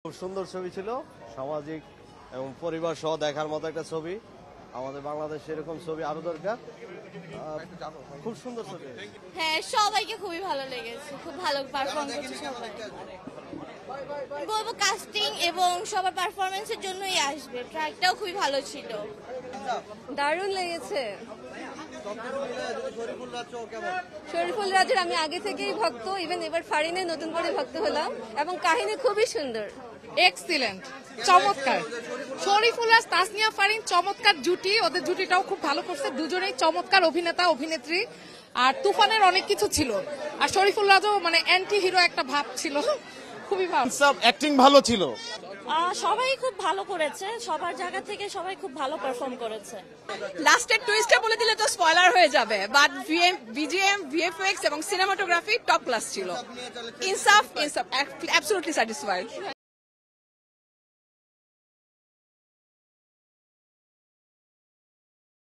খুব সুন্দর ছবি ছিল, সামাজিক এবং পরিবার সহ দেখার মতো একটা ছবি। আমাদের বাংলাদেশে এরকম ছবি আরো দরকার। খুব সুন্দর ছবি। হ্যাঁ, সবাইকে খুবই ভালো লেগেছে, খুব ভালো পারফর্ম করছে সবাই। বলবো কাস্টিং এবং সবার পারফরমেন্সের জন্যই আসবে। ট্র্যাকটাও খুবই ভালো ছিল, দারুণ লেগেছে। শরীফুল রাজের আমি আগে থেকেই ভক্ত, ইভেন এবার ফারিনে নতুন করে ভক্ত হলাম, এবং কাহিনী খুবই সুন্দর। এক্সিলেন্ট, চমৎকার। শরীফুল রাজ, তাসনিয়া ফারিন চমৎকার জুটি, ওদের জুটিটাও খুব ভালো করছে, দুজনেই চমৎকার অভিনেতা অভিনেত্রী। আর তুফানের অনেক কিছু ছিল, আর শরীফুল রাজও মানে অ্যান্টি হিরো একটা ভাব ছিল, খুবই ভালো। সব অ্যাক্টিং ভালো ছিল, সবাই খুব ভালো করেছে, সবার জায়গা থেকে সবাই খুব ভালো পারফর্ম করেছে। লাস্টের টুইস্টটা বলে দিলে তো স্পয়লার হয়ে যাবে, বাট বিজিএম, ভিএফএক্স এবং সিনেমাটোগ্রাফি টপ ক্লাস ছিল। ইনসাফ অ্যাবসলিউটলি স্যাটিসফাইড।